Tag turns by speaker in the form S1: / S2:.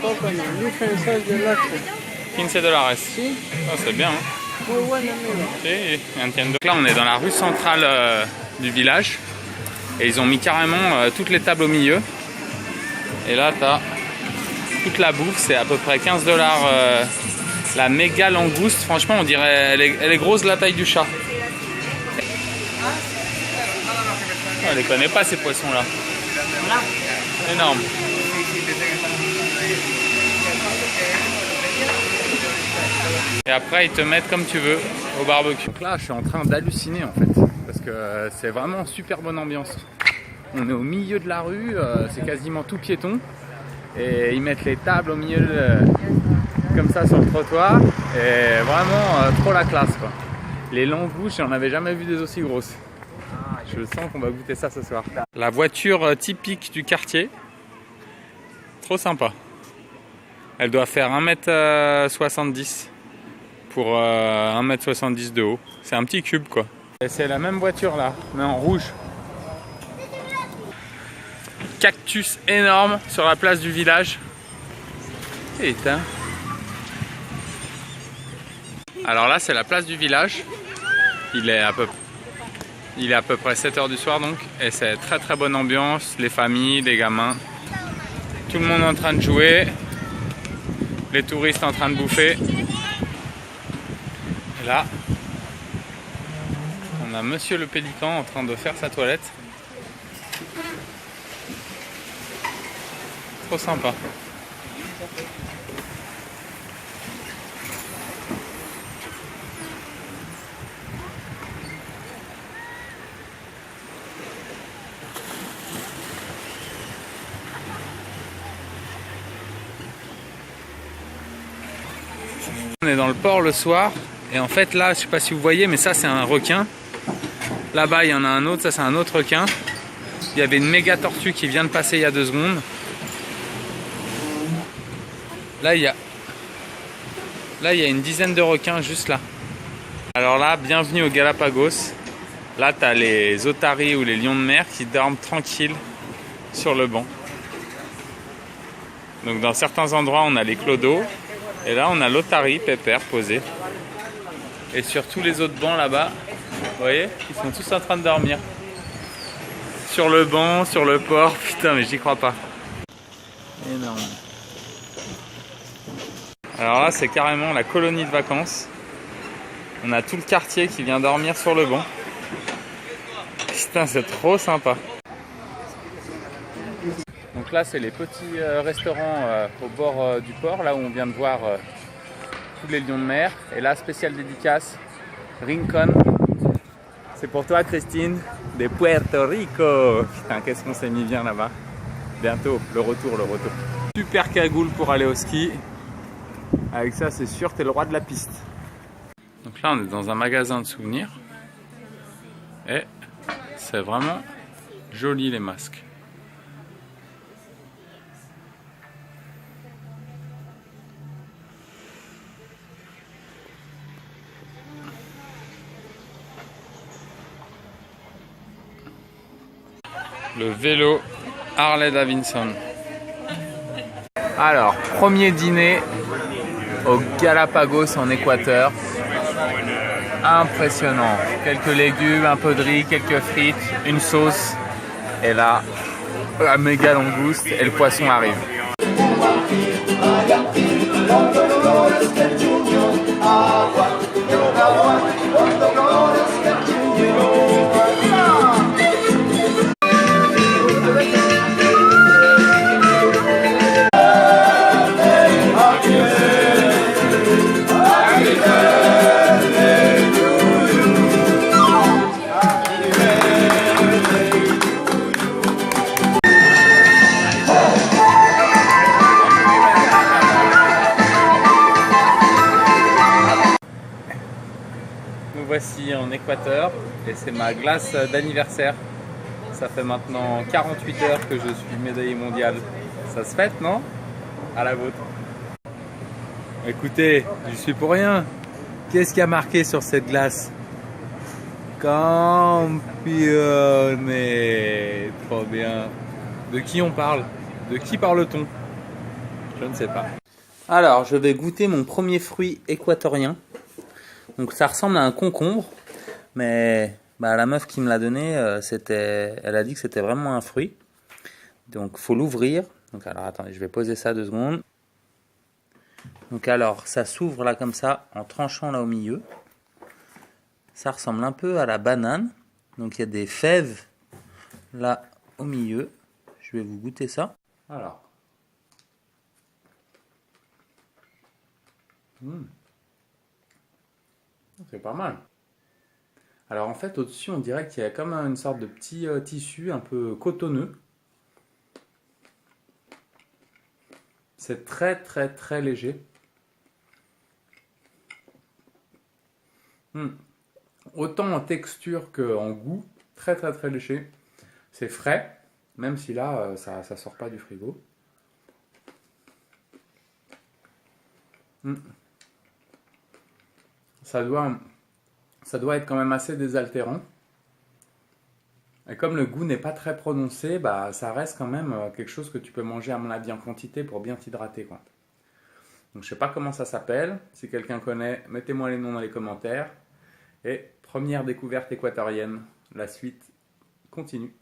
S1: $15. Oh, c'est bien. Hein. Sí, entiendo. Donc là, on est dans la rue centrale du village. Et ils ont mis carrément toutes les tables au milieu. Et là, tu as toute la bouffe. C'est à peu près $15. La méga langouste. Franchement, on dirait elle est grosse de la taille du chat. Oh, elle les connaît pas, ces poissons-là. Énorme. Et après, ils te mettent comme tu veux au barbecue. Donc là, je suis en train d'halluciner en fait. Parce que c'est vraiment super bonne ambiance. On est au milieu de la rue, c'est quasiment tout piéton. Et ils mettent les tables au milieu comme ça sur le trottoir. Et vraiment trop la classe quoi. Les langoustes, j'en avais jamais vu des aussi grosses. Je sens qu'on va goûter ça ce soir. La voiture typique du quartier. Trop sympa. Elle doit faire 1m70 pour 1m70 de haut. C'est un petit cube quoi. Et c'est la même voiture là, mais en rouge. Cactus énorme sur la place du village. Putain. Alors là c'est la place du village. Il est à peu près 7 h du soir donc. Et c'est très très bonne ambiance. Les familles, les gamins. Tout le monde est en train de jouer. Les touristes en train de bouffer. Et là, on a Monsieur le Pélican en train de faire sa toilette. Trop sympa. On est dans le port le soir. Et en fait là, je sais pas si vous voyez, mais ça c'est un requin. Là-bas il y en a un autre, ça c'est un autre requin. Il y avait une méga tortue qui vient de passer il y a 2 secondes. Là il y a une dizaine de requins juste là. Alors là, bienvenue aux Galapagos. Là tu as les otaries ou les lions de mer qui dorment tranquilles sur le banc. Donc dans certains endroits on a les clodos. Et là on a l'otarie pépère posé. Et sur tous les autres bancs là-bas, vous voyez, ils sont tous en train de dormir. Sur le banc, sur le port, putain mais j'y crois pas. Énorme. Alors là c'est carrément la colonie de vacances. On a tout le quartier qui vient dormir sur le banc. Putain c'est trop sympa. Donc là c'est les petits restaurants au bord du port, là où on vient de voir tous les lions de mer. Et là spéciale dédicace, Rincon. C'est pour toi Christine, de Puerto Rico. Putain qu'est-ce qu'on s'est mis bien là-bas. Bientôt, le retour. Super cagoule pour aller au ski. Avec ça c'est sûr t'es le roi de la piste. Donc là on est dans un magasin de souvenirs. Et c'est vraiment joli les masques. Le vélo Harley Davidson. Alors, premier dîner au Galapagos en Équateur. Impressionnant. Quelques légumes, un peu de riz, quelques frites, une sauce. Et là, la méga langouste et le poisson arrive. Nous voici en Équateur et c'est ma glace d'anniversaire. Ça fait maintenant 48 heures que je suis médaillé mondial. Ça se fête, non? À la vôtre. Écoutez, j'y suis pour rien. Qu'est-ce qui a marqué sur cette glace? Campione. Trop bien. De qui on parle? De qui parle-t-on? Je ne sais pas. Alors, je vais goûter mon premier fruit équatorien. Donc, ça ressemble à un concombre, mais la meuf qui me l'a donné, elle a dit que c'était vraiment un fruit. Donc, faut l'ouvrir. Donc, alors, attendez, je vais poser ça 2 secondes. Donc, alors, ça s'ouvre là comme ça, en tranchant là au milieu. Ça ressemble un peu à la banane. Donc, il y a des fèves là au milieu. Je vais vous goûter ça. Alors. C'est pas mal. Alors en fait, au-dessus, on dirait qu'il y a comme une sorte de petit tissu un peu cotonneux. C'est très très très léger. Autant en texture qu'en goût, très très très léger. C'est frais, même si là, ça sort pas du frigo. Ça doit être quand même assez désaltérant. Et comme le goût n'est pas très prononcé, ça reste quand même quelque chose que tu peux manger à mon avis en quantité pour bien t'hydrater, quoi. Donc je sais pas comment ça s'appelle. Si quelqu'un connaît, mettez-moi les noms dans les commentaires. Et première découverte équatorienne. La suite continue.